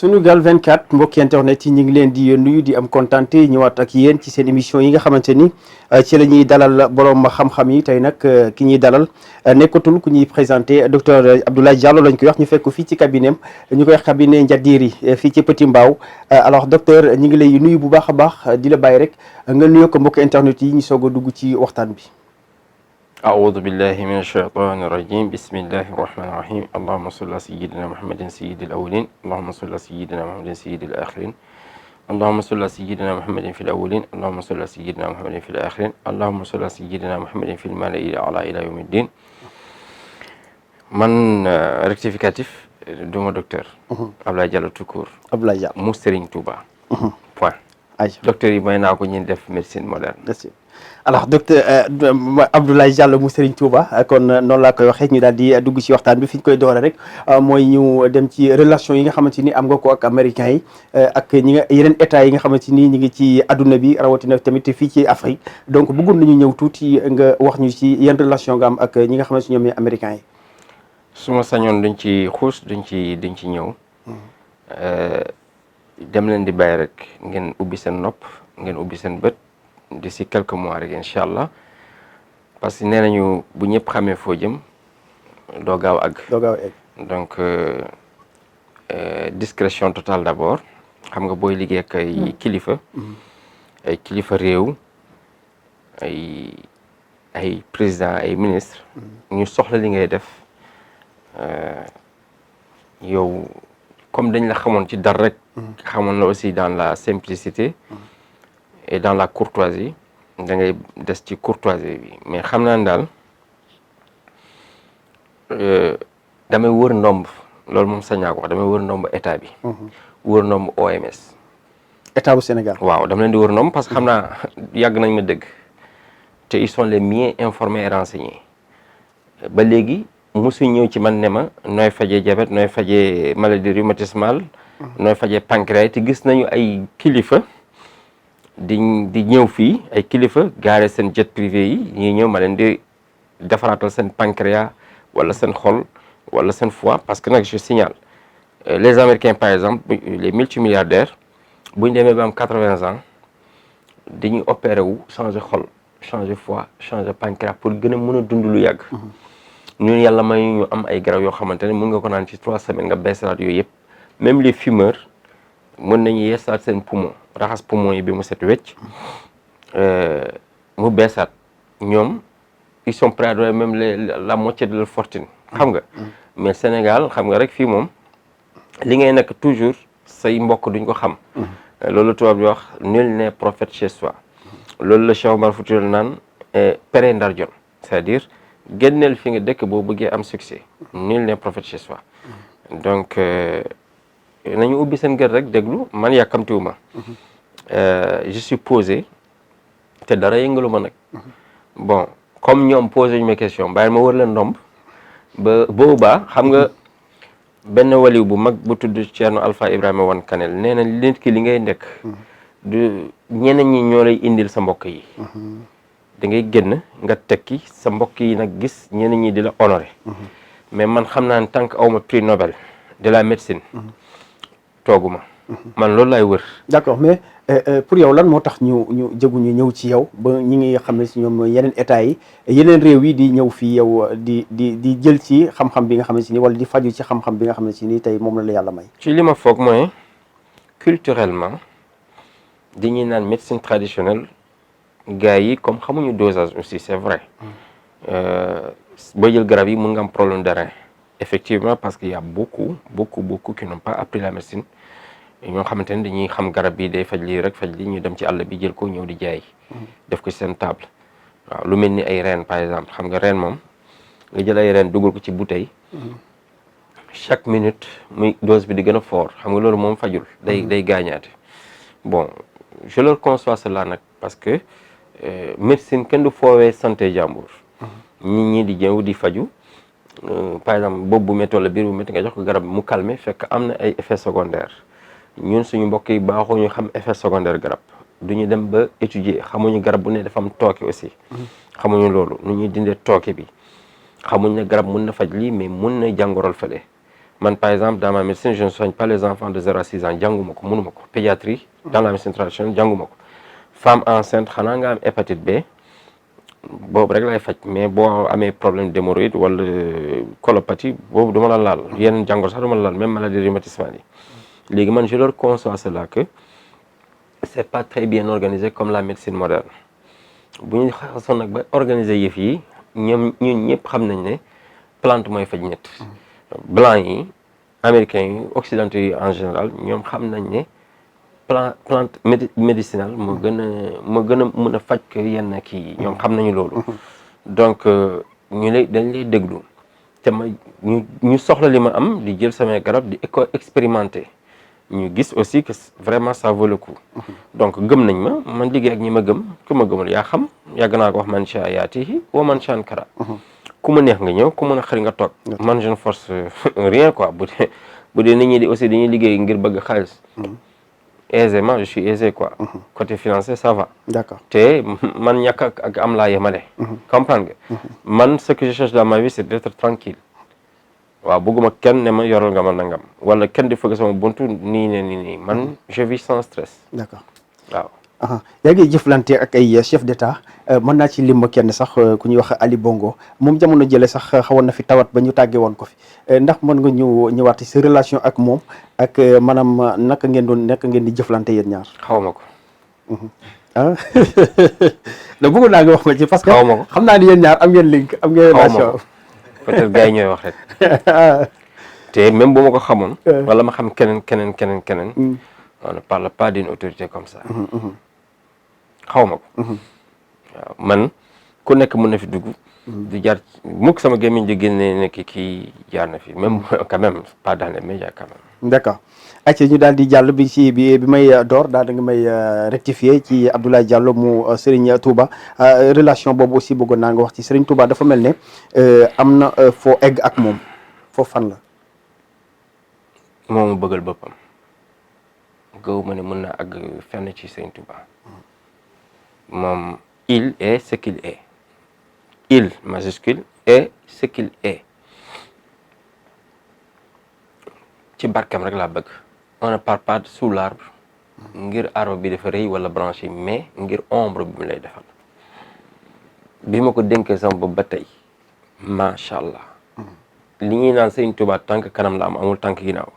Sunugal 24 mbokki internet yi ñu ngi leen di nuyu di am kontante ñëwaat ak yéen ci seen émission yi nga xamante ni ci la ñuy dalal borom xam-xam yi tey nag ki ñuy dalal nekkatul ku ñuy présenté docteur Abdoulaye Diallo lañ koy wax ñu fekk fii ci cabinet ñu koy wax cabinet Ndiadiri fii ci Petit Mbao alors docteur ñu ngi lay nuyu bu baax a baax di la bàyyi rek nga nuyoo ko mbokki internet yi ñu soog a dugg ci waxtaan bi. أعوذ بالله من الشيطان الرجيم بسم الله الرحمن الرحيم اللهم صل على سيدنا محمد سيد الأولين اللهم صل على سيدنا محمد سيد الآخرين اللهم صل على سيدنا محمد في الأولين اللهم صل على سيدنا محمد في الآخرين اللهم صل على سيدنا محمد في الملأ الأعلى إلى يوم الدين man rectificatif duma docteur Abdoulaye Diallo tout court Abdoulaye Diallo mu Serigne Touba point docteur yi may naa ko ñuy def médecine moderne. alors docteur Abdoulaye Diallo mu Serigne Touba kon noonu laa koy waxee ñu daal di dugg ci waxtaan bi fi ñu koy doore rek mooy ñu dem ci relation yi nga xamante ni am nga ko ak américains yi ak ñi nga yeneen état yi nga xamante ni ñu ngi ci adduna bi rawatina tamit fii ci Afrique donc bëggoon nañu ñëw tuuti nga wax ñu ci yan relation nga am ak ñi nga xamante ni ñoom ñooy américains yi. su ma sañoon duñ ci xuus duñ ci ñëw dem leen di bàyyi rek ngeen ubbi seen nopp ngeen ubbi seen bët. d'ici quelques mois rek incha allah parce que nee nañu bu ñëpp xamee foo jëm doo gaaw àgg. donc discrétion totale d'abord xam nga booy liggéey ak ay kilifa. ay kilifa réew ay président ay ministre ñu soxla li ngay def yow comme dañ la xamoon ci dara rek. xamoon la aussi dans la simplicité. et dans la courtoisie da ngay des ci courtoisie bi mais xam naa ne daal damay wër ndomb loolu moom sañaa ko wax damay wër ndomb état bi. wër ndomb OMS. état bu Sénégal. waaw dama leen di wër ndomb parce que xam naa yàgg nañ ma dëgg te ils sont les mieux informés et renseignés ba léegi mosu ñëw ci man ne ma nooy fajee diabète nooy fajee maladie rhumatismale. nooy fajee pancréas te gis nañu ay kilifa. di ñëw fii ay kilifa gaare seen jet privé yi ñuy ñëw ma leen di defaraatal seen pancréas wala seen xol wala seen foie parce que nag je signale les Américains par exemple les multimilliardaires bu ñu demee ba am 80 ans dañuy opéré wu changer xol changer foie changer pancréas pour gën a mën a dund lu yàgg. ñun yàlla may ñu am ay garab yoo xamante ne mën nga ko naan ci 3 semaines nga beesalaat yooyu yëpp même les fumeurs mën nañu yeesalaat seen poumon. raxas poumon yi bi mu set wecc mu beesaat ñoom ils sont prêts à donner même la moitié de leur fortune xam nga mais Sénégal xam nga rek fii moom li ngay nekk toujours say mbokk duñ ko xam loolu tubaab di wax nul n'est prophète chez soi loolu la Cheikh Omar Foutiyou naan pere ndar jon c'est-à-dire génneel fi nga dëkk boo bëggee am succès nul n'est prophète chez soi donc nañu ubbi seen gër rek déglu man yàkkamtiwuma je suis posé te dara yëngalu ma nag bon comme ñoom posé ñu ma question bàyyi ma wër leen ndomb ba boobaa xam nga benn waliw bu mag bu tudd Ceerno Alpha Ibrahima Wan Kanel nee na nit ki li ngay nekk du ñeneen ñi ñoo lay indil sa mbokk yi da ngay génn nga tekki sa mbokk yi nag gis ñeneen ñi di la honoré mais man xam naa ne tant que awma prix Nobel de la médecine tooguma man loolu laay wër. d'accord mais pour yow lan moo tax ñu jëguñu ñëw ci yow ba ñi ngi xam ne si ñoom yeneen état yi yeneen réew yi di ñëw fii yow di jël ci xam-xam bi nga xam ne si ni wala di faju ci xam-xam bi nga xam ne si ni tey moom la yàlla may. ci li ma foog mooy culturellement dañuy naan médecine traditionnelle gars yi comme xamuñu dosage aussi c'est vrai boo jël garab yi mën nga am problème de rein. Effectivement, parce qu'il y a beaucoup qui n'ont pas appris la médecine ñoo xamante ne dañuy xam garab bi day faj lii rek faj lii ñu dem ci àll bi jël ko ñëw di jaay def ko seen table waaw lu mel ni ay reen par exemple xam nga reen moom nga jël ay reen dugal ko ci bouteille chaque minute muy dose bi di gën a fort xam nga loolu moom fajul day gaañaate bon je leur conçois cela nag parce que médecine kenn du foowee santé jàmbur nit ñi di ñëw di faju par exemple boobu bu métti wala biir bu métti nga jox ko garab mu calmer fekk am na ay effets secondaires ñun suñu mbokk yi baaxoo ñu xam effet secondaire garab du ñu dem ba étudier xamuñu garab bu ne dafa am tooke aussi xamuñu loolu nu ñuy dindee tooke bi xamuñ ne garab mun na faj lii mais mun na jàngorool fële man par exemple dans ma médecine je ne soigne pas les enfants de 0 à 6 ans jànguma ko mënuma ko pédiatrie dans la médecine traditionnelle jànguma ko femme enceinte xanaa nga am hépatite B boobu rek lay faj mais boo amee problème d'hémorroïde wala colopathie boobu duma la laal yeneen jàngoro sax duma la laal même maladie rhumatismale yi léegi man je leur conçois cela que c'est pas très bien organisé comme la médecine moderne bu ñu xasoon nag ba organiser yëf yi ñun ñëpp xam nañ ne plante mooy faj ñett blanc yi américains yi occidentaux yi en général ñoom xam nañ ne plante médicinale moo gën a mën a faj que yenn kii yi ñoom xam nañu loolu donc dañ lay déglu te ñu soxla li ma am di jël samay garab di expérimenter ñu gis aussi que vraiment ça vaut le coup donc gëm nañ ma man liggéey ak ñi ma gëm ku ma gëmul yaa xam yàgg naa ko wax man sha yaatihi wa man sha ankara ku ma neex nga ñëw ku mën a xëri nga toog man je ne force rien quoi bu dee nit ñi di aussi dañuy liggéey ngir bëgg xaalis aisément je suis aisé quoi côté financier ça va d'accord te man ñàkk ak am laa yemale comprendre nga man ce que je cherche dans ma vie c'est d'être tranquille waaw bëgguma kenn ne ma yoral nga ma nangam wala kenn di fëgg sama buntu nii man je vis sans stress d'accord waaw yaa ngi jëflante ak ay chef d'état mën naa ci lim kenn sax ku ñuy wax Ali Bongo moom jamono jële sax xawoon na fi tawat ba ñu tàggee woon ko fi ndax mën nga ñëwaat ci sa relation ak moom ak maanaam naka ngeen di jëflante yéen ñaar. xaw ma ko. ah da bëgg naa nga wax ma ci parce que. xaw ma ko xam naa ni yéen ñaar am ngeen link am ngeen relation. peut-être gars yi ñooy wax rek. te même bu ma ko xamoon. wala ma xam keneen. on ne parle pas d'une autorité comme ça. xaw ma ko. waaw man ku nekk mën na fi dugg. du jaar mukk sama gémmiñ di génne ne kii jaar na fi même quand même pas dans les médias quand même. d'accord acca ñu daal di jàll bi may door daal da nga may rectifier ci Abdoulaye Diallo mu Serigne Touba relation boobu aussi bëggoon naa nga wax ci Serigne Touba dafa mel ne am na foo egg ak moom foo fan la. moomu bëggal boppam gaw ma ne mën na àgg fenn ci Serigne Touba moom il est ce qu'il est. Il majuscule est ce qu'il est ci barkam rek laa bëgg on ne part pas sous l'arbre ngir arbre bi dafa rëy wala branche yi mais ngir ombre bi mu lay defal bi ma ko dénkee sama bopp ba tey macha allah li ñuy naan Sëriñ Tuubaa tànk kanam la am amul tànk ginnaaw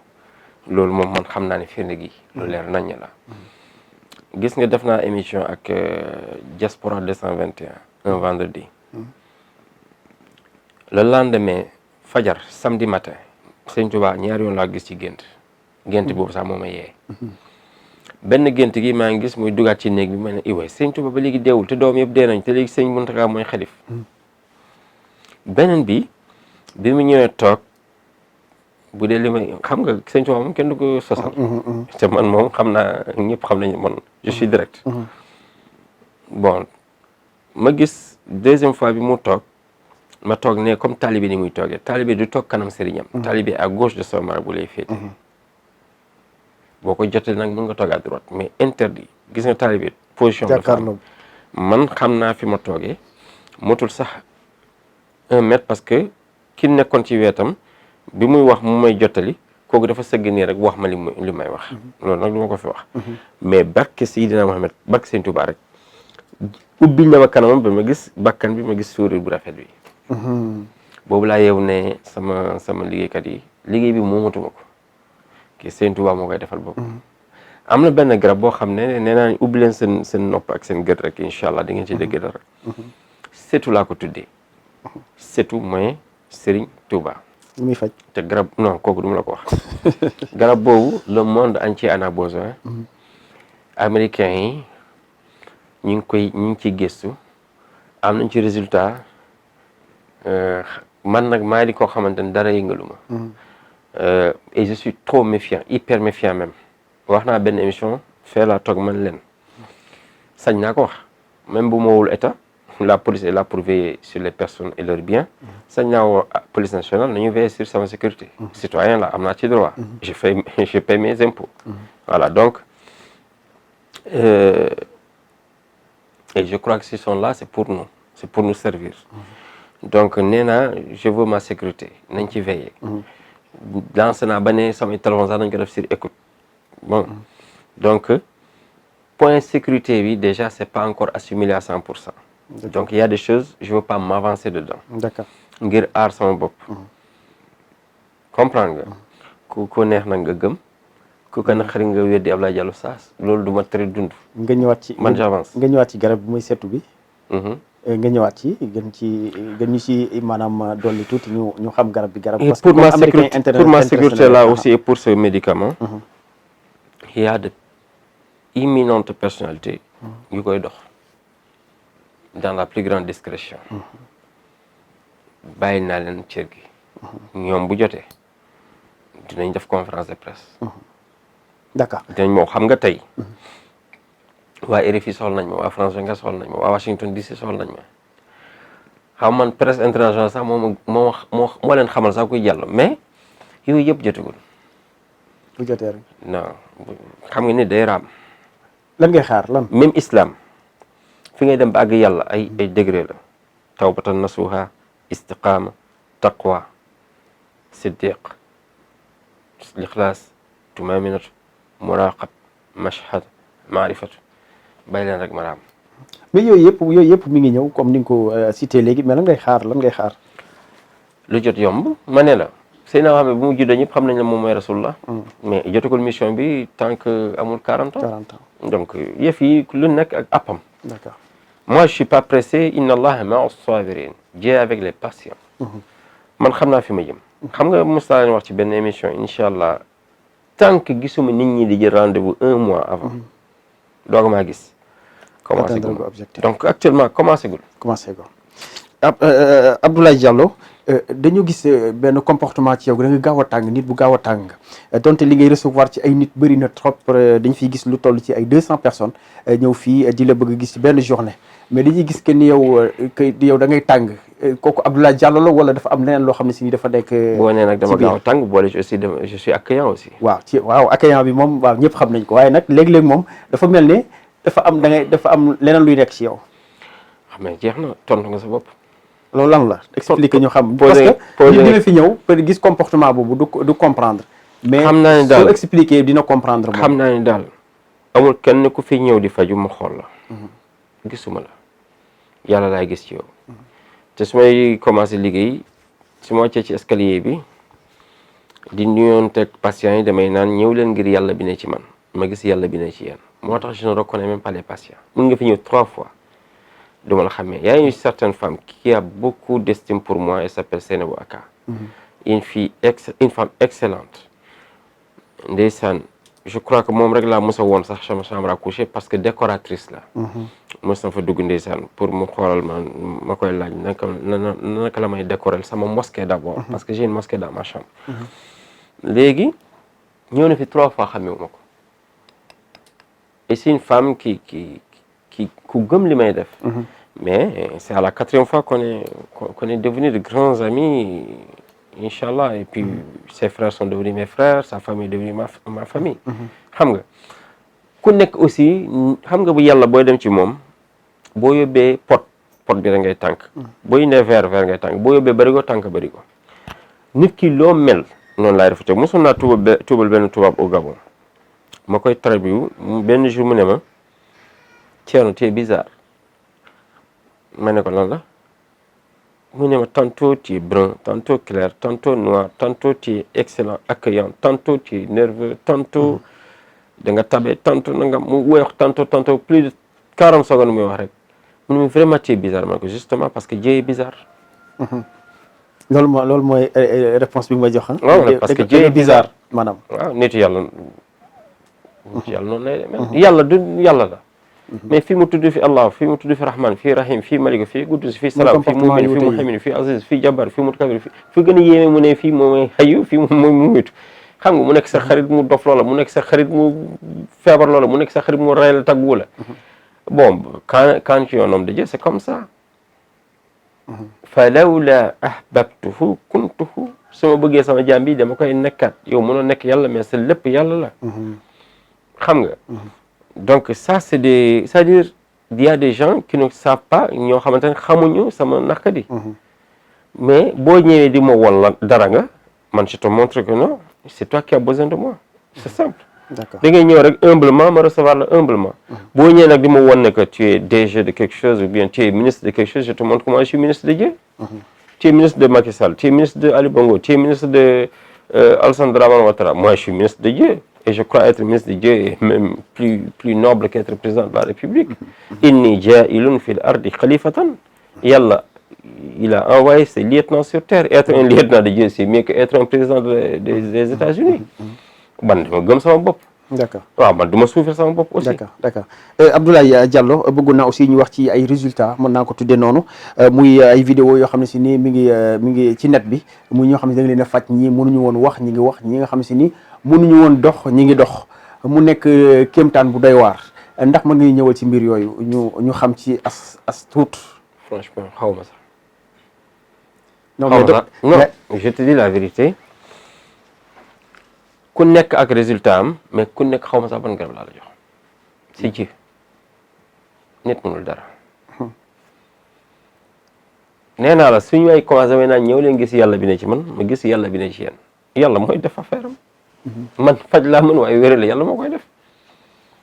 loolu moom man xam naa ne firnde gi lu leer naññ la gis nga def naa émission ak Diaspora 221 un vendredi. Le lendemain fajar samedi matin Sëñ Tuubaa ñaari yoon laa gis ci gént boobu sax moo ma yee benn gént gi maa ngi gis muy dugaat ci néeg bi ma ne iway Sëñ Tuubaa ba léegi deewul te doom yëpp dee nañ te léegi Sëñ Muntaxa mooy xalif beneen bi mu ñëwee toog bu dee li may xam nga Sëñ Tuubaa moom kenn du ko sosal te man moom xam naa ñëpp xam nañu man je suis direct bon ma gis deuxième fois bi mu toog ma toog ne comme talibé ni muy toogee talibé du toog kanam sëriñam talibé à gauche de son marabout lay féete boo ko jotee nag mën nga toog à droite mais interdit gis nga talibé position de femme man xam naa fi ma toogee motul sax 1 mètre parce que ki nekkoon ci wetam bi muy wax mu may jottali kooku dafa sëgg nii rek wax ma li may wax loolu nag du ma ko fi wax mais barke Seydina Mohamed barke Sëñ Tuubaa rek ubbil na ma kanamam ba ma gis bakkan bi ma gis sourire bu rafet bi boobu laa yeewu ne sama liggéeykat yi liggéey bi moomatuma ko kii Sëñ Tuubaa moo koy defal bopp am na benn garab boo xam ne nee naa ubbi leen seen nopp ak seen gët rek incha allah di ngeen ci dégg dara seetu laa ko tuddee seetu mooy Serigne Touba. li muy faj te garab non kooku du ma la ko wax garab boobu le monde entier en a besoin américains yi ñu ngi ciy gëstu am nañ ci résultat man nag maa di koo xamante ne dara yëngalu ma et je suis trop méfiant hyper méfiant même wax naa benn émission fee laa toog man leen sañ naa ko wax même bu ma wóolu état la police est là pour veiller sur les personnes et leurs biens sañ naa woo police nationale nañu veiller sur sama sécurité citoyen la am naa ci droit je paie mes impôts voilà donc et je crois que s'ils sont là c'est pour nous servir donc nee naa je veux ma sécurité nañ ci veiller lancé naa ba ne samay téléphone sax nañ ko def sur écoute bon donc point sécurité bi déjà c'est pas encore assimilé à 100%. Donc il y a des choses je veux pas m'avancer dedans. D'accord. ngir aar sama bopp. comprendre nga. ku ko neex nag nga gëm. ku ko naqari nga weddi Abdoulaye Diallo saas loolu du ma tere dund. nga ñëwaat ci man j'avance. nga ñëwaat ci garab bi muy seetu bi. nga ñëwaat ci gën ñu ci maanaam dolli tuuti ñu xam garab bi. parce que pour ma sécurité là aussi et pour ce médicament. il y a de imminentes personnalités. yu koy dox. dans la plus grande discrétion. bàyyi naa leen cër gi. ñoom bu jotee dinañ def conférence de presse. d'accord dinañ moo xam nga tey. waa RFI soxla nañ ma waa France nga soxla nañ ma waa Washington DC soxla nañ ma xam man presse internationale sax moo leen xamal sax kuy jàll mais yooyu yëpp jotagul. bu jotee rek. non xam nga ni day raam. lan ngay xaar lan. même islam fi ngay dem ba àgg yàlla ay degré la. tawbatan nasuha istiqama taqwa siddiq lixlaas tumaminatu muraqab mashhad maarifatu bàyyi leen rek maraam. mais yooyu yëpp mi ngi ñëw comme ni nga ko cité léegi mais lan ngay xaar. lu jot yomb ma ne la Seydina Mohamed bu mu juddoo ñëpp xam nañ ne moom mooy rasulullah. mais jotagul mission bi tant que amul 40 ans. 40 ans donc yëf yi lu nekk ak appam. d'accord moi je suis pas pressé inna allaha ma'a as-sabirin Dieu avec les patients. man xam naa fi ma jëm. xam nga mos naa leen wax ci benn émission incha allah tant que gisuma nit ñi di jël rendez-vous 1 mois avant. doog maa gis. commencé gul donc actuellement commencé gul. Abdoulaye Diallo dañu gis benn comportement ci yow da nga gaaw a tàng nit bu gaaw a tàng donte li ngay recevoir ci ay nit bëri na trop dañ fiy gis lu toll ci ay 200 personnes ñëw fii di la bëgg a gis ci benn journée mais dañuy gis que ni yow da ngay tàng kooku Abdoulaye Diallo la wala dafa am leneen loo xam ne si ni dafa nekk. boo nee nag dama gaaw a tàng boole aussi je suis accueillant aussi. waaw accueillant bi moom waaw ñëpp xam nañ ko waaye nag léeg-léeg moom dafa mel ne dafa am leneen luy nekk ci yow. mais jeex na tontu nga sa bopp. loolu lan la expliquer ñu xam. parce que nit dina fi ñëw peut gis comportement boobu du comprendre. mais xam naa ne daal soo expliquer dina comprendre. moom xam naa ne daal amul kenn ku fi ñëw di faju ma xool la. gisuma la yàlla laay gis ci yow. te su may commencé liggéey su ma wàccee ci escalier bi di nuyoonteeg patients yi damay naan ñëw leen ngir yàlla bi ne ci man ma gis yàlla bi ne ci yéen moo tax je ne reconnais même pas les patients mun nga fi ñëw 3 fois. du ma la xamee y a une certaine femme qui a beaucoup d'estime pour moi elle s'appelle Seynabou Aka. une femme excellente. ndeysaan je crois que moom rek laa mos a woon sax sama chambre à coucher parce que décoratrice la. mos na fa dugg ndeysaan pour mu xoolal ma koy laaj naka la may décorer sama mosquée d'abord. parce que j'ai une mosquée dans ma chambre. léegi ñëw na fi 3 fois xamewu ma ko. et c'est une femme qui ku gëm li may def. mais c'est à la 4e fois qu'on est devenus de grands amis inchallah et puis ses frères sont devenus mes frères sa famille est devenue ma famille. xam nga ku nekk aussi xam nga bu yàlla booy dem ci moom boo yóbbee pot bi da ngay tànk. boo indee verre ngay tànk boo yóbbee barigo tànk barigo. nit ki loo mel noonu laay rafetee mosoon naa tuubal benn tubaab au Gabon ma koy traduire benn jour mu ne ma. Thierno tu es bizarre ma ne ko lan la mu ne ma tantôt tu es brun tantôt clair tantôt noir tantôt tu es excellent accueillant tantôt tu es nerveux tantôt da nga tabe tantôt nanga mu wax tantôt plus de 40 secondes muy wax rek mu ne ma vraiment tu es bizarre ma ne ko justement parce que Dieu est bizarre. loolu mooy réponse bi nga may jox ah. waaw parce que Dieu est bizarre maanaam. waaw nitu yàlla noonu lay demee. yàlla du yàlla la. mais fii mu tudd fi Allah fii mu tudd fi Rahman fii Rahim fii Malik fii Quddus fii Salaam fii Mu'min fii Muhaymin fii Aziz fii Jabbar fii Mutakabir fii gën a yéeme mu ne fii moom mooy Hayyu fii moom mooy Mumitu xam nga mu nekk sa xarit mu dof loola mu nekk sa xarit mu feebar loola mu nekk sa xarit mu rey la taggu la bon quand tu es un homme de Dieu c'est comme ça. fa lawla ahbabtuhu kuntuhu su ma bëggee sama jaam bi dama koy nekkaat yow mënoo nekk yàlla mais sa lépp yàlla la. xam nga. donc ça c'est-à-dire il y a des gens qui ne savent pas ñoo xamante ne xamuñu sama naqadi. mais boo ñëwee di ma won la dara nga man je te montre que non c'est toi qui as besoin de moi c'est simple. D'accord. da ngay ñëw rek humblement ma recevoir la humblement. boo ñëwee nag di ma won ne que tu es DG de quelque chose ou bien tu es ministre de quelque chose je te montre que moi je suis ministre de Dieu. Tu es ministre de Macky Sall, tu es ministre de Ali Bongo, tu es ministre de Alassane Dramane Ouattara. Moi, je suis ministre de Dieu. Et je crois être ministre de Dieu et même plus noble qu'être président de la République. Inni ja'ilun fil ardi khalifatan. Yallah, il a envoyé ses lieutenants sur terre. Être un lieutenant de Dieu, c'est mieux qu'être un président des États-Unis. Man, dama gëm sama bopp. D'accord. waaw man du ma suufee sama bopp aussi. D'accord. Abdoulaye Diallo bëggoon naa aussi ñu wax ci ay résultats mën naa ko tuddee noonu muy ay vidéo yoo xam ne si ni mi ngi ci net bi muy ñoo xam ne da nga leen a faj ñi mënuñu woon wax ñi ngi wax ñi nga xam ne si ni mënuñu woon dox ñi ngi dox mu nekk kéemtaan bu doy waar ndax mën nga ñëwal ci mbir yooyu ñu xam ci as tuut. Franchement xaw ma sax. non je te dis la vérité. ku nekk ak résultat am mais ku nekk xaw ma sax ban garab laa la jox si ji nit mënul dara nee naa la suñu ay commencé may naan ñëw leen gis yàlla bi ne ci man ma gis yàlla bi ne ci yéen yàlla mooy def affaire am man faj laa mën waaye wérale yàlla moo koy def.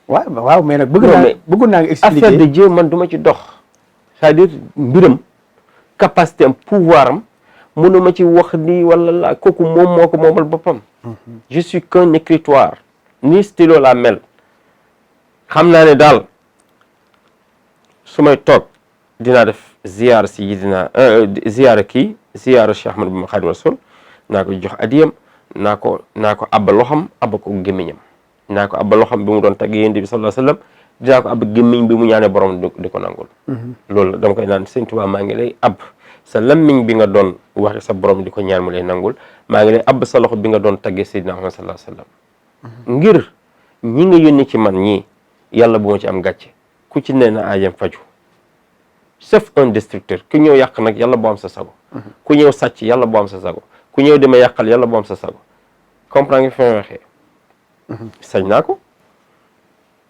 waaw mais nag bëgg naa nga expliquer affaire de Dieu man du ma ci dox c'est-à-dire mbiram capacité am pouvoir am mënuma ci wax ni wala la kooku moom moo ko moomal boppam. je suis qu'un écritoire ni stylo la mel xam naa ne daal su may toog dinaa def ziyaar si yi ziyaara Cheikh Ahmadou Bamba Khadimu Rasul naa ko jox adiyam naa ko abba loxam abba ko gémmiñam naa ko abba loxam bi mu doon tagg Yonent bi sallallahu alayhi wa sallam dinaa ko abba gémmiñ bi mu ñaanee borom di ko nangul loolu dama koy naan Sëñ Tuubaa maa ngi lay ab sa lammiñ bi nga doon waxe sa borom di ko ñaan mu lay nangul maa ngi lay ab sa loxo bi nga doon taggee Seydina Muhammad sallallahu alayhi wasallam ngir ñi nga yónni ci man ñii yàlla bu ma ci am gàcce ku ci nee na aajam faju sauf un destructeur ku ñëw yàq nag yàlla boo am sa sago ku ñëw sàcc yàlla boo am sa sago ku ñëw dama yàqal yàlla boo am sa sago comprendre nga fi may waxee sañ naa ko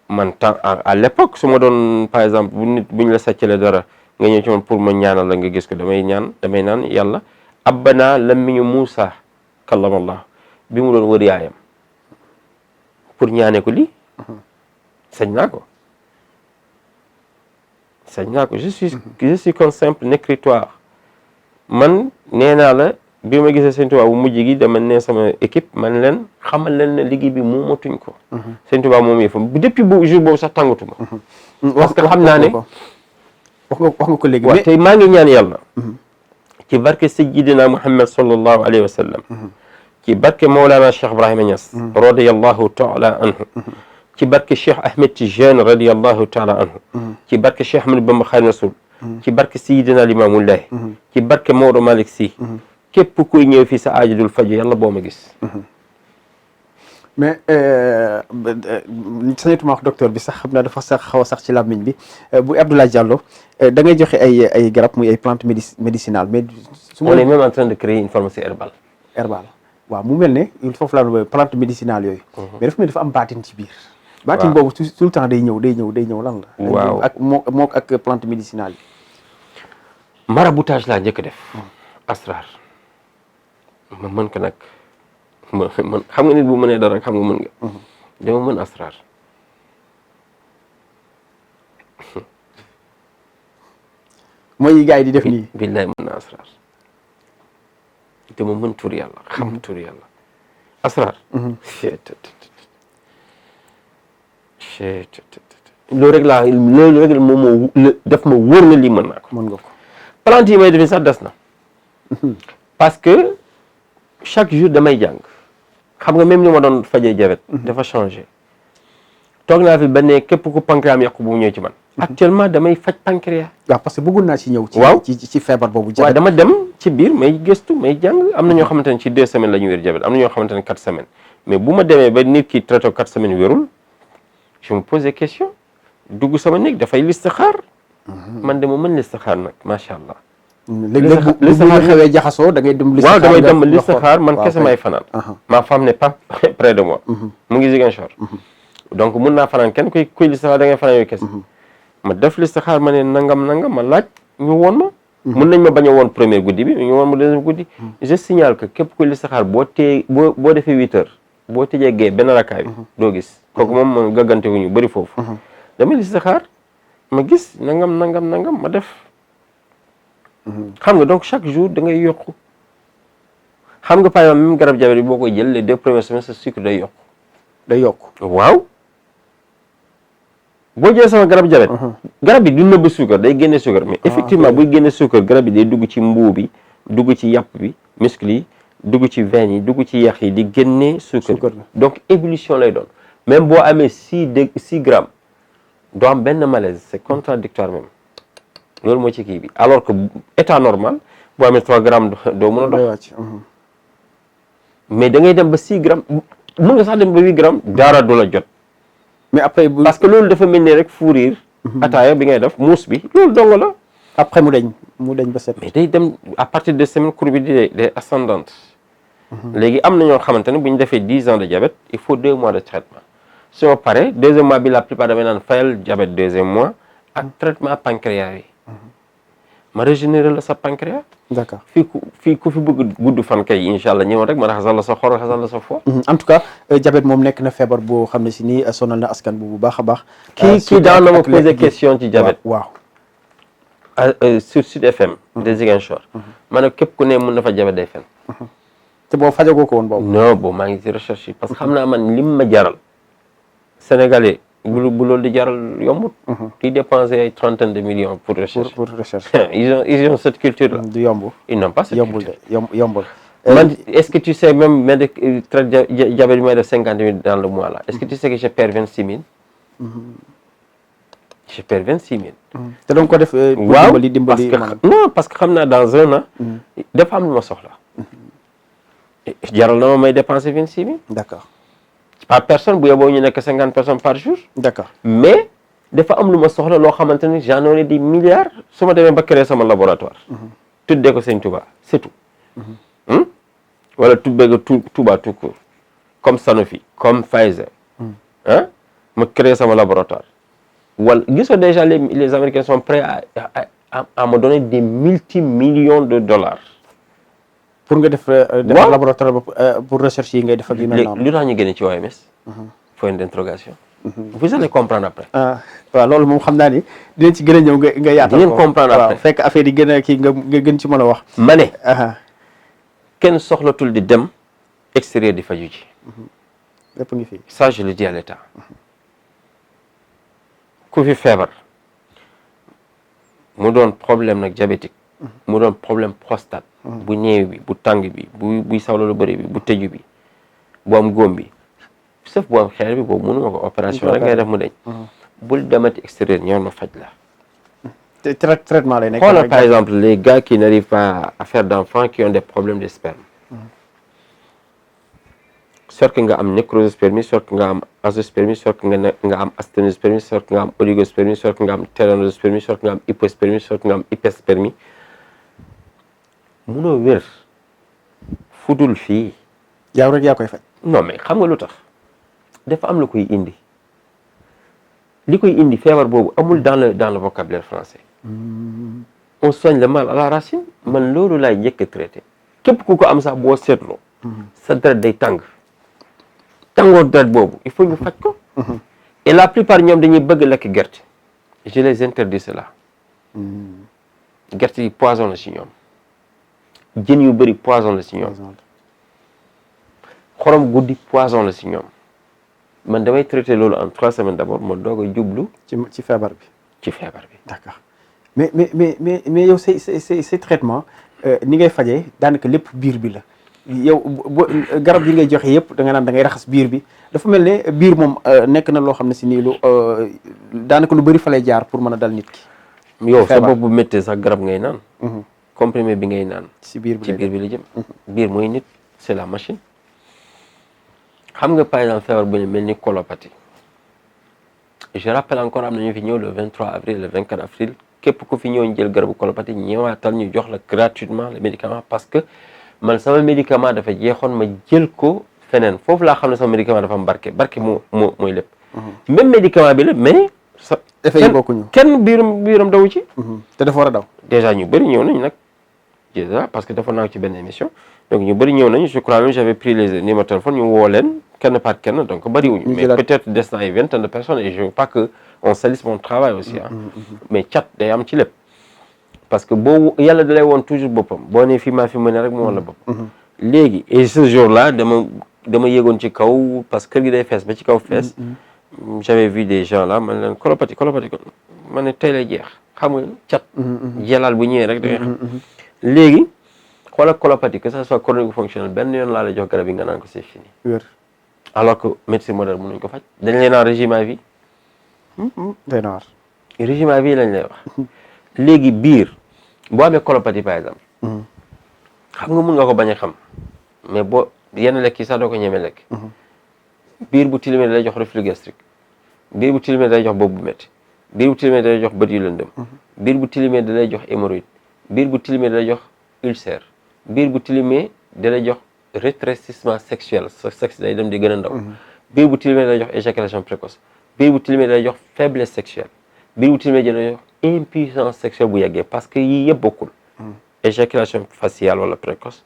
man temps à l'époque su ma doon par exemple bu ñu la sàccalee dara nga ñëw ci man pour ma ñaanal la nga gis ko damay naan yàlla abbanaa lammiñu Muusa kallamallah bi mu doon wër yaayam pour ñaane ko lii sañ naa ko je suis qu'un simple écritoire man nee naa la bi ma gisee Sëñ Tuubaa bu mujj gi dama ne sama équipe man leen xamal leen ne liggéey bi moomatuñ ko Sëñ Tuubaa moom yëfam depuis bu jour boobu sax tàngatuma parce que xam naa ne wax nga ko léegi waaw tey maa ngi ñaan yàlla ci barke Sayyidina Muhammad sallallahu alayhi wa sallam ci barke Mawlana Cheikh Ibrahima Niass radiyallahu taala anhu ci barke Cheikh Ahmed Tijani radiyallahu taala anhu ci barke Cheikh Ahmadou Bamba Khadimu Rasul ci barke Sayyidina Limaamullahi ci barke Maodo Malick Sy képp kuy ñëw fii sa aajo dul faju yàlla boo ma gis mais sañatuma wax docteur bi sax xam naa dafa xaw a sax ci làmmiñ bi bu Abdoulaye Diallo da ngay joxe ay garab muy ay plantes médicinales mais on est même en train de créer une pharmacie herbale waaw mu mel ne il faut la plante médicinale yooyu mais dafa mel dafa am baatin ci biir baatin boobu tout le temps day ñëw lan la waaw ak moo ak plante médicinale yi maraboutage laa njëkk def asrar ma mën ko nag man xam nga nit bu mënee dara xam nga mën nga dama mën asrar mooy yi gars yi di def nii billaay mën na asrar te ma mën tur yàlla xam tur yàlla asrar loolu rek moom moo def ma wóor na lii mën naa ko mën nga ko plante yi may def sax des na parce que chaque jour damay jàng xam nga même li ma doon fajee jabet dafa changé toog naa fi ba ne képp ku pancréas am yàqu bu mu ñëw ci man actuellement damay faj pancréas waaw parce que bëggoon naa ci ñëw ci feebar boobu waaw dama dem ci biir may gëstu may jàng am na ñoo xamante ne ci 2 semaines la ñu wér jabet am na ñoo xamante ne 4 semaines mais bu ma demee ba nit ki traité 4 semaines wérul je me pose des questions dugg sama néeg dafay listixaar man de ma mën listixaar nag macha allah léegi bu xewee jaxasoo da ngay dem waaw damay dem listixaar man kese may fanaan ma femme n'est pas près de moi mu ngi Ziguinchor donc mun naa fanaan kenn kuy listixaar da ngay fanaan yooyu kese ma def listixaar ma ne nangam ma laaj ñu woon ma mun nañ ma bañ a woon premier guddi bi ñu woon ma deuxième guddi. je signale que képp ku listixaar boo defee 8 heures boo tëjee gee benn rakkaay bi doo gis kooku moom gaggante wu ñu bëri foofu. dama listixaar ma gis nangam ma def. xam nga donc chaque jour da ngay yokku. xam nga par exemple même garab diabète bi boo koy jël les 2 premières semaines sa sucre day yokku. day yokku waaw. boo jëlee sama garab diabète. garab bi du nëbb suukar day génne suukar mais effectivement buy génne suukar garab bi day dugg ci mbuu bi dugg ci yàpp bi muscle yi dugg ci veine yi dugg ci yax yi di génne suukar donc ébullition lay doon même boo amee 6 grammes doo am benn malaise c'est contradictoire même loolu moo ci kii bi alors que état normal boo amee 3 grammes doo mën a dox mais da ngay dem ba 6 grammes mën nga sax dem ba 8 grammes dara du la jot. mais après parce que loolu dafa mel ni rek fourrir. ataaya bi ngay def muus bi loolu dong la. après mu deñ ba set. mais day dem à partir de semaine courbe bi day ascendante. léegi am na ñoo xamante ne bu ñu defee 10 ans de diabète il faut 2 mois de traitement soo paree deuxième mois bi la plupart damay naan fayal diabète deuxième mois ak traitement pancréas yi. ma régénérer la sa pancréas. d'accord fii ku fi bëgg gudd fan kay incha allah ñëwoon rek ma raxasal la sa xor raxasal la sa foie. en tout cas diabète moom nekk na feebar boo xam ne si nii sonal na askan bu baax a baax. kii daan na ma poser question ci diabète. waaw sur Sud FM. de Ziguinchor. ma ne képp ku ne mën na fa diabète day fen. te boo fajagoo ko woon boobu. non boobu maa ngi ci recherche yi parce que xam naa man lim ma jaral. Sénégalais bu loolu di jaral yombut. di dépenser ay trentaine de millions pour recherche. pour recherche. ils ont cette culture là. du yomb. ils n'ont pas cette culture. yombul. man est-ce que tu sais même mais de traite diabète bi may def 50 000 dans le mois là est-ce que tu sais que je perds 26 000. je perds 26 000. te doon ko def. waaw dimbali non parce que xam naa dans un an. dafa am lu ma soxla. jaral na ma may dépenser 26 000. d'accord. par personne bu yeboo ñu nekk 50 personnes par jour. d'accord mais dafa am lu ma soxla loo xamante ni j'en aurai des milliards su ma demee ba créer sama laboratoire. tuddee ko Sëñ Touba c'est tout. wala tuddee ko Touba tout court comme Sanofi comme Pfizer. ma créer sama laboratoire. wala gisoo déjà les Américains sont prêts à me donner des multimillions de dollars. pour nga def laboratoire pour recherche yi ngay def ak yu mel noonu. lu tax ñu génne ci OMS. point d'interrogation. vous allez comprendre après. waaw loolu moom xam naa ni dinañ ci gën a ñëw nga yaatal ko. dinañ comprendre après fekk affaire yi gën a kii nga gën ci mën a wax. ma ne. kenn soxlatul di dem extérieur di faju ji. lépp ngi fi. ça je le dis à l'État. ku fi feebar mu doon problème nag diabétique. mu doon problème prostate. bu ñeew bi bu tàng bi buy sawla lu bëri bi bu tëju bi bu am góom bi sauf bu am xeer bi boobu mënuma ko opération rek ngay def mu deñ bul demati extérieur ñëw ma faj la. te traitement lay nekk. xoolal par exemple les gars qui n'arrivent pas à faire d'enfants qui ont des problèmes de sperme. soit que nga am nécrospermie soit que nga am azoospermie soit que nga am asténospermie soit que nga am oligospermie soit que nga am téranospermie soit que nga am hypospermie soit que nga am hyperspermie. munoo wér fudul fii. yow rek yaa koy faj. non mais xam nga lu tax dafa am la koy indi li koy indi feebar boobu amul dans le vocabulaire français. on soigne le mal à la racine. man loolu laay njëkk a traité képp ku ko am sax boo seetloo. sa deret day tàng. tàngoor deret boobu il faut ñu faj ko. et la plupart ñoom dañuy bëgg lekk gerte. je les interdis cela. gerte yi poison la si ñoom. jën yu bëri poison la si ñoom. xorom guddi poison la si ñoom. man damay traité loolu en 3 semaines d'abord ma doog a jublu. ci feebar bi. ci feebar bi. d'accord mais yow say traitement ni ngay fajee daanaka lépp biir bi la yow garab yi ngay joxe yëpp da nga naan da ngay raxas biir bi dafa mel ne biir moom nekk na loo xam ne si nii lu daanaka lu bëri fa lay jaar pour mën a dal nit ki. yow sa bopp bu méttee sax garab ngay naan. comprimé bi ngay naan. ci biir bi la jëm. biir mooy nit c'est la machine. xam nga par exemple feebar bu ñu mel ni colopathie. je rappelle encore am na ñu fi ñëw le 23 avril le 24 avril képp ku fi ñëw ñu jël garabu colopathie ñëwaatal ñu jox la gratuitement le médicament parce que man sama médicament dafa jeexoon ma jël ko feneen foofu laa xam ne sama médicament dafa am barke mooy lépp. même médicament bi la mais sa effet yi bokkuñu. kenn biiram daw ci. te dafa war a daw. déjà ñu bëri ñëw nañ nag déjà parce que dafa naaw ci benn émission donc ñu bëri ñëw nañ je crois même j'avais pris les numéros de téléphone ñu woo leen kenn par kenn donc bëriwuñu. mais peut-être des na ay vingtaine de personnes et je veux pas que on salisse mon travail aussi ah. mais cat day am ci lépp. parce que boo yàlla dalay woon toujours boppam boo nee fii maa fi mën rek mu woon la boppam. léegi et ce jour là dama yéegoon ci kaw parce que kër gi day fees ba ci kaw fees. j'avais vu des gens là man leen kolopati ma ne tey lay jeex xam nga cat. jelaal bu ñëwee rek da ngay xam. léegi xoolal kolopati que ça soit chronique fonctionnel benn yoon laa lay jox garab yi nga naan ko c'est fini. alors que médecine moderne mënuñ ko faj dañ leen naan régime à vie. régime à vie lañ lay wax. léegi biir boo amee colopathie par exemple. xam nga mun nga ko bañ a xam mais boo yenn lekk yi sax doo ko ñemee lekk. biir bu tilimee da lay jox reflux gastrique. biir bu tilimee da lay jox bopp bu métti. biir bu tilimee da lay jox bët yu lëndëm. biir bu tilimee da lay jox hémorroïde. biir bu tilimee da lay jox ulcère. biir bu tilimee da lay jox rétrécissement sexuel sa sexe day dem di gën a ndaw. biir bu tilimee da lay jox éjaculation précoce. biir bu tilimee da lay jox faiblesse sexuelle. biir bu tilimee da lay jox impuissance sexuelle bu yàggee parce que yii yëpp bokkul. éjaculation faciale wala précoce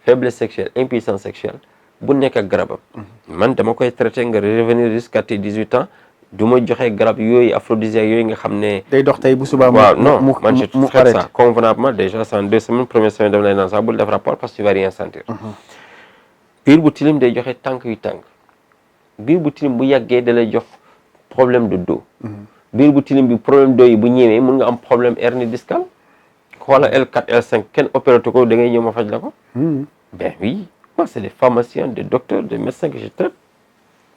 faiblesse sexuelle impuissance sexuelle bu nekk ak garabam. man dama koy traité nga revenir jusqu'à tes 18 ans du ma joxe garab yooyu aphrodisiaque yooyu nga xam ne. day dox tey bu subaa waaw non man je traite ça convenablement déjà c'est en 2 semaines première semaine dama lay naan sax bul def rapport parce que tu vas rien sentir. biir bu tilim day joxe tànk yu tàng. biir bu tilim bu yàggee da lay jox problème de dos. biir bu tilim bi problème dos yi bu ñëwee mun nga am problème hernie discale. xoola L4 L5 kenn opéré ko da ngay ñëw ma faj la ko. ben oui moi c'est des pharmaciens des docteurs des médecins que je traite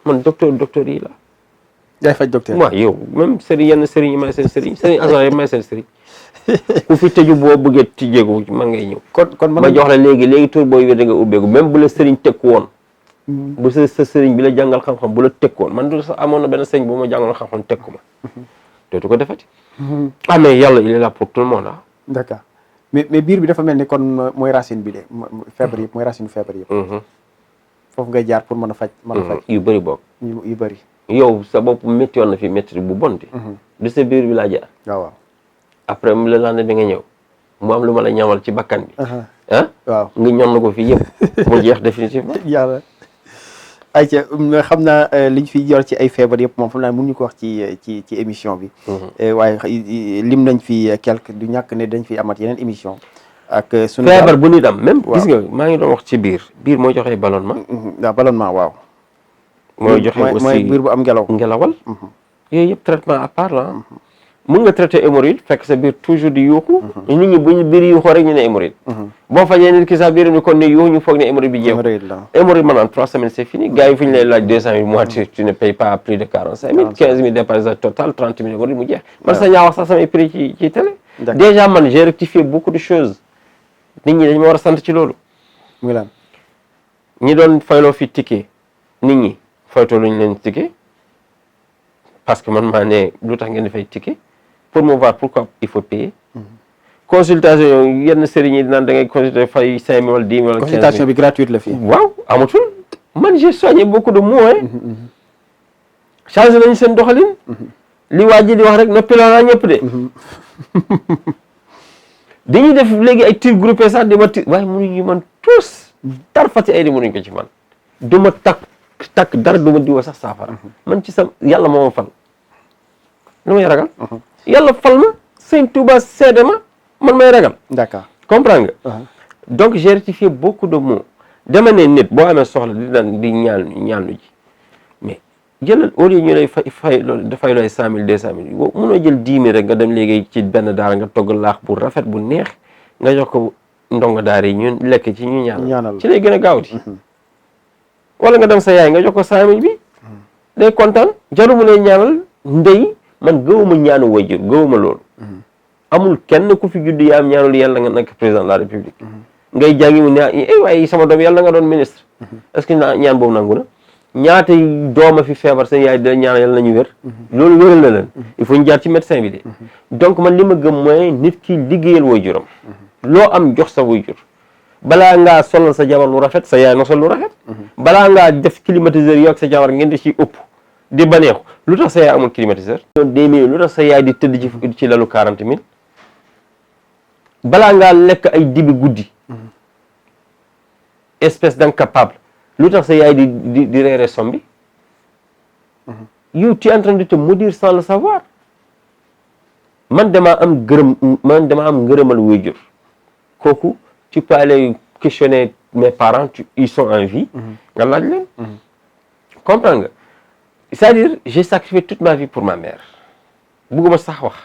man docteur yi la. yaay faj docteur waaw yow même sëriñ yenn sëriñ yi may seen sëriñ agent yi may seen sëriñ ku fi tëju boo bëggee tijjeeku man ngay ñëw. kon ma jox la léegi tur booy wér da nga ubbeeku même bu la sëriñ tekku woon. bu sa sëriñ bi la jàngal xam-xam bu la tekku woon man du sax amoon na benn sëriñ bu ma jàngal xam-xam tekku ma dootu ko defati. ah mais yàlla il est là pour tout le monde ah. d'accord mais biir bi dafa mel ni kon mooy racine bi de feebar yëpp mooy racine feebar yëpp. foofu ngay jaar pour mën a faj. yu bëri bokk. yu bëri. yow sa bopp métti woon na fi métti bu bon bi. du sa biir bi laa jaar. waaw. après mu la lande bi nga ñëw mu am lu ma la ñamal ci bakkan bi. waaw nga ñon na ko fii yëpp mu jeex définitivement. yàlla ayca xam naa liñ fi yor ci ay feebar yëpp moom xam naa mënuñu ko wax ci émission bi. waaye lim nañ fi quelque du ñàkk ne dañ fi amat yeneen émission ak sunu feebar bu nit am même. gis nga maa ngi doon wax ci biir mooy joxe ballonnement. waaw ballonnement waaw. mooy joxe aussi mooy biir bu am ngelawal. yooyu yëpp traitement à part la mun nga traité hémorroïde fekk sa biir toujours di yuuxu. nit ñi bu ñu biir yuuxoo rek ñu ne hémorroïde. boo fajee nit ki sa biir ni kon ne yuuxu ñu foog ne hémorroïde bi jeex. hémorroïde maanaam 3 semaines c'est fini gars yi fu ñu lay laaj 200 000 mois tu ne payes pas plus de 45 000 15 000 dépenses total 30 000 hémorroïde mu jeex. man sax ñaa wax sax samay prix ci télé. déjà man j'ai rectifié beaucoup de choses. nit ñi dañ ma war a sant ci loolu. muy lan ñi doon fayloo fi ticket nit ñi faytoo luñu leen ticket parce que man maa ne lu tax ngeen di fay ticket pour me voir pourquoi il faut payer. consultation yenn sëriñ yi naan da ngay consulter fay 5 000 wala 10 000 wala 15 000. consultation bi gratuite la fii. waaw amatul man j'ai soigné beaucoup de mots changé nañu seen doxalin. li waa ji di wax rek noppi la naa ñëpp de. dañuy def léegi ay tir groupé sax di ma tir waaye mënuñu man tous tar fati ay di mënuñ ko ci man du ma takk dara du ma diwa sax saafara man ci sa yàlla moo ma fal lu may ragal yàlla fal ma Sëñ Touba seede ma man may ragal d'accord comprendre nga donc j'ai rectifié beaucoup de mots dama ne nit boo amee soxla di daan di ñaanu ji mais jëlal au lieu ñu lay fay dafay looy 100 000 200 000 mënoo jël 10 000 rek nga dem léegi ci benn daara nga togg laax bu rafet bu neex nga jox ko ndongo daara yi ñu lekk ci ñu ñaanal ci lay gën a gaawti wala nga dem sa yaay nga jox ko 100 000 bi day kontaan jaru mu lay ñaanal ndey man gëwuma ñaanu wayjur gëwuma loolu amul kenn ku fi judd yaa am ñaanul yàlla nga nekk président de la république ngay jàngi mu ne waaye sama doom yàlla nga doon ministre est-ce que ñaan boobu nangu na ñaata dooma fi feebar seen yaay dina ñaan yàlla nañu wér loolu wéral na leen il faut ñu jaar ci médecin bi de donc man li ma gëm mooy nit ki liggéeyal waajuram loo am jox sa waajur balaa ngaa solal sa jabar lu rafet sa yaay nga sol lu rafet balaa ngaa def climatiseur yoog sa jabar ngeen di ci ëpp di baneexu lu tax sa yaay amul climatiseur. des millions lu tax sa yaay di tëdd ci lalu 40 000 balaa ngaa lekk ay dibi guddi espèce d'incapable lu tax sa yaay di reere sombi yow tu es en train de te maudire sans le savoir. man dama am ngërëmal waajur kooku tu peux aller questionner mes parents ils sont en vie nga laaj leen comprends nga c'est-à-dire j'ai sacrifié toute ma vie pour ma mère bugguma sax wax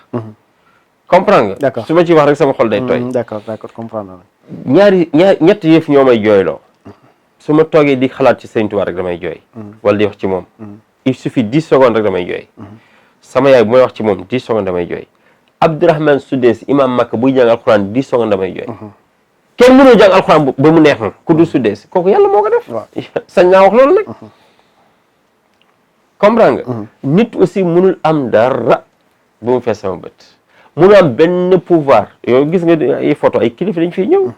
comprends nga d'accord su ma ci wax rek sama xol day tooy d'accord comprendre ñett yëf ñoo may jooyloo su ma toogee di xalaat ci Sëñ Tuubaa rek damay jooy wala di wax ci moom il suffit 10 secondes rek damay jooy sama yaay bu may wax ci moom 10 secondes damay jooy Abdourahmane Soudès imam Makka buy jàng alxuraan 10 secondes damay jooy kenn mënoo jàng alxuraan ba mu neex ma ku du Soudès kooku yàlla moo ko def sañ naa wax loolu nag comprends nga nit aussi mënul am dara bu mu fees sama bët mënul am benn pouvoir yow gis nga ay photo ay kilifa dañ fiy ñëw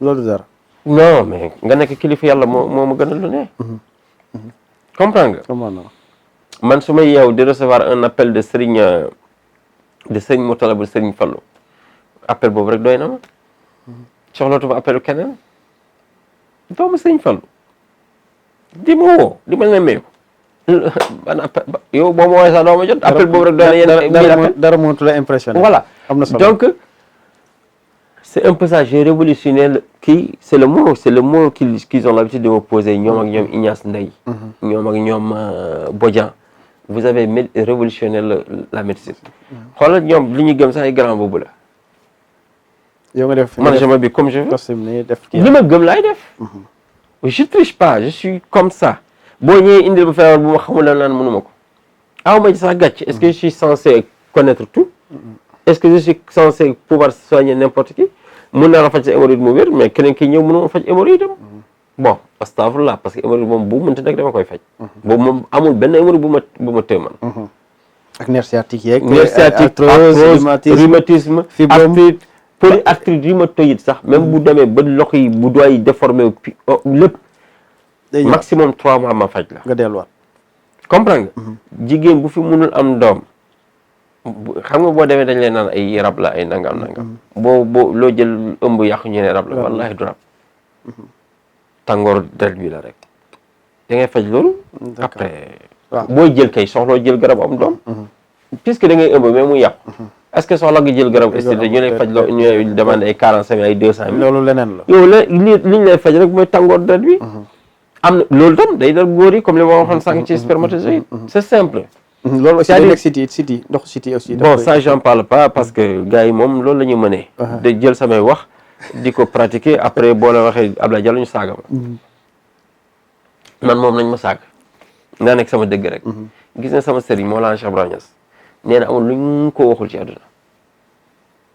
loolu dara non mais nga nekk kilifa yàlla moo ma gënal lu ne comprends nga man su ma yeew di recevoir un appel de Serigne Mourtala bu Serigne Fallou appel boobu rek doy na ma soxlootuma appelu keneen doomu Serigne Fallou di ma woo di ma nemmeeku ban appel yow boo ma woowee sax doo ma jot appel boobu rek doy na yéen dara mënatu la impressionné voilà am na solo donc c'est un peu ça j'ai révolutionné c'est le mot qu'ils ont l'habitude de me poser ñoom ak ñoom Ignace Ndeye ñoom ak ñoom Bodian vous avez révolutionné la médecine xoolal ñoom li ñu gëm sax ay grand boobu la yow nga def man je m'habille comme je veux def li ma gëm laay def je triche pas je suis comme ça boo ñëwee indil ba feebar bu ma xamul la naan mënuma ko aw ma ci sax gàcc est-ce que je suis censé connaître tout est-ce que je suis censé pouvoir soigner n'importe qui mun naa la faj sa hémorroïde mu wér mais keneen ki ñëw mënuma faj hémorroïde am bon astafurlah parce que hémorroïde moom bu mënta nekk dama koy faj boobu moom amul benn hémorroïde bu ma tëe man ak nerf sciatique yeeg nerf sciatique arthrose rhumatisme arthrite polyarthrite rhumatoïde sax même bu demee ba loxo yi bu doy déformé lépp maximum 3 mois ma faj la nga delluwaat comprendre nga jigéen bu fi mënul am doom xam nga boo demee dañ leen naan ay rab la ay nangam boo loo jël ëmb yàqu ñu ne rab la wallahi du rab tàngoor del bi la rek da ngay faj loolu après booy jël kay soxloo jël garab am doom puisque da ngay ëmb mais mu yàqu est-ce que soxla nga jël garab stérilé ñu lay faj loo ñu demande ay 45 ay 200 000 loolu leneen la yow la li ñu lay faj rek mooy tàngoor del bi am na loolu tam day dal góor yi comme li ma waxoon sànq ci spermatozoïde c'est simple loolu aussi day nekk city ndoxu city aussi bon ça j'en parle pas parce que gars yi moom loolu la ñu mënee de jël samay wax di ko pratiquer après boo la waxee Abdoulaye Diallo ñu saaga ma man moom nañ ma saaga naa nekk sama dëgg rek gis na sama sëriñ Mawlana Cheikh Ibrahima Niass nee na amul lu ñu ko waxul ci àdduna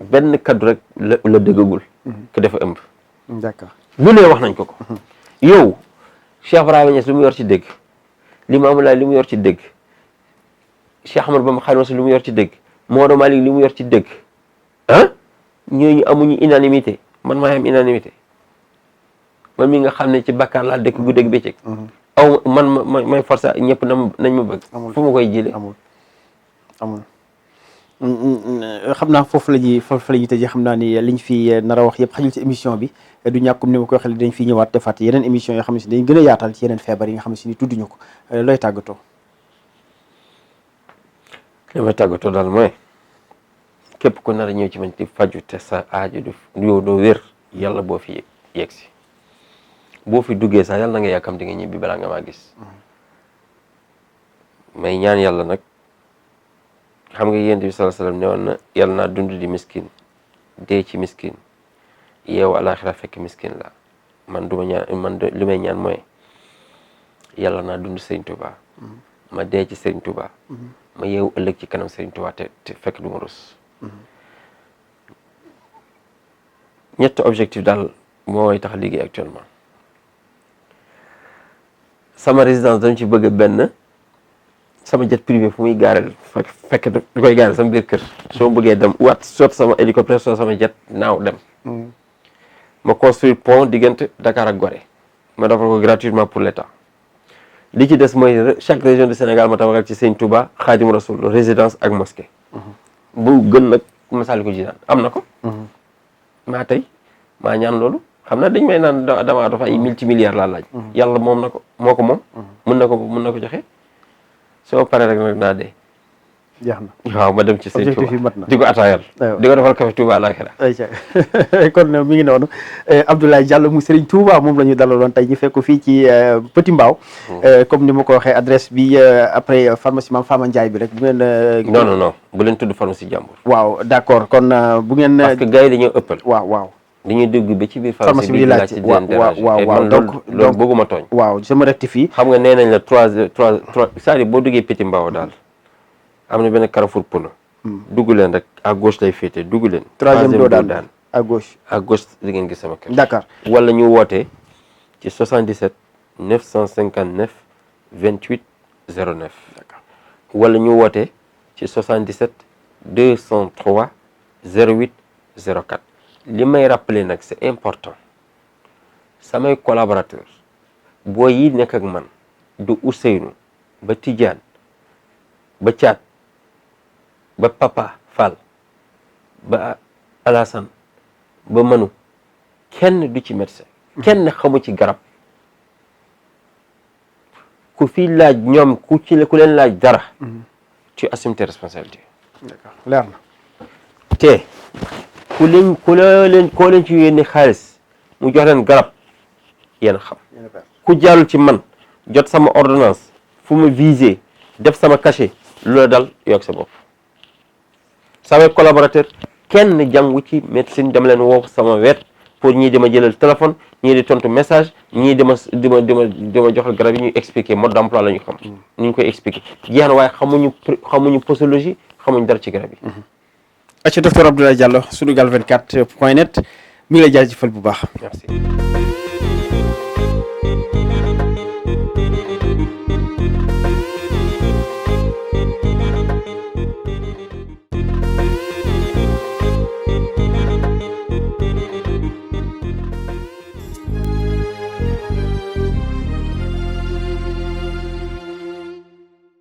benn kaddu rek la dëggagul que dafa ëmb d'accord lu ne wax nañ ko yow Cheikh Ibrahima Niass lu mu yor ci dëgg Limaamu Laay li mu yor ci dëgg Cheikh Ahmadou Bamba Khadimu Rasuul li mu yor ci dëgg Maodo Malick li mu yor ci dëgg ñooñu amuñu unanimité man maa am unanimité man mi nga xam ne ci bakkaar laa dëkk gu dëgg bëccëg aw man may forcé ñëpp nañ ma bëgg fu ma koy jëlee amul xam naa foofu la ñuy tëjee xam naa ni liñ fi nar a wax yëpp xajul ci émission bi du ñàkkum ni ma koy waxee dañ fi ñëwaat defaat yeneen émission yoo xam ne si dañ gën a yaatal ci yeneen feebar yi nga xam ne si ni tudduñu ko looy tàggatoo li may tàggatoo daal mooy képp ku nar a ñëw ci man di faju te sa aajo du yow doo wér yàlla boo fi yegg si boo fi duggee sax yàlla na nga yàkkam di nga ñibbi balaa nga maa gis may ñaan yàlla nag xam nga yonent bi sallallahu alayhi wasallam ne woon na yàlla naa dund di miskin dee ci miskin yeewu alaxira fekk miskin la man duma ñaan man li may ñaan mooy yàlla naa dund Sëriñ Tuubaa ma dee ci Sëriñ Tuubaa ma yeewu ëllëg ci kanam Sëriñ Tuubaa te fekk du ma rus ñetti objectif daal mooy tax liggéey actuellement sama résidence dañ ci bëgg benn sama jet privé fu muy gaareel fekk da koy gaareel sama biir kër soo bëggee dem waat soit sama hélicoptère soit sama jet naaw dem ma construire pont diggante Dakar ak Gorée ma defal ko gratuitement pour l'État li ci des mooy chaque région du Sénégal ma tabaxal ci Sëñ Touba Xaadimu Rasul résidence ak mosquée. bu gën nag Masaalikul Jinaan am na ko. maa tey maa ñaan loolu xam naa dañ may naan damaa dafa ay multimilliards laa laaj. yàlla moom na ko moo ko moom. mun na ko joxe soo paree rek nag naa dee. jeex na waaw ma dem ci Sëñ objectif yi mat Touba na di ko ataayal. di ko defal café Touba laaxira. kon mi ngi noonu Abdoulaye Diallo mu Serigne Touba moom la ñu dalaloon tey ñu fekk ko fii ci Petit Mbao. comme ni ma ko waxee adresse bi après pharmacie Mame Fama Ndiaye bi rek bu ngeen. non bu leen tudd pharmacie jàmbur. waaw d'accord kon bu ngeen. parce que gars yi dañoo ëppal. waaw. dañuy dugg ba ci biir pharmacie bi di laaj waaw donc loolu bëgguma tooñ. waaw je me rectifie. xam nga nee nañ la trois c'est-à-dire boo duggee Petit Mbao daal am na benn carrefour Pono. dugg leen rek à gauche lay féete dugg leen. troisième doo daan à gauche. à gauche di ngeen gis sama kër. d'accord wala ñu woote ci 77 959 28 09. d'accord wala ñu woote ci 77 203 08 04. li may rappeler nag c'est important samay collaborateurs boo yi nekk ak man du Ousseynou ba Tidiane ba Thiat ba Papa Fall ba Alassane ba Manu kenn du ci médecin kenn xamu ci garab ku fi laaj ñoom ku leen laaj dara tu assumes tes responsabilités. d'accord leer na te koo leen ci yónnee xaalis mu jox leen garab yéen xam ku jaarul ci man jot sama ordonnance fu ma visé def sama cachet loola dal yokk sa bopp samay collaborateur kenn jàngu ci médecine dama leen woo sama wet pour ñii dama jëlal téléphone ñii di tontu message ñii dama joxal garab yi ñuy expliquer mode d'emploi la ñu xam ni ñu koy expliquer jeex na waaye xamuñu posologie xamuñu dara ci garab yi. acca docteur Abdoulaye Diallo Sunugal 24 point net mi ngi lay jaajëfal bu baax. Merci.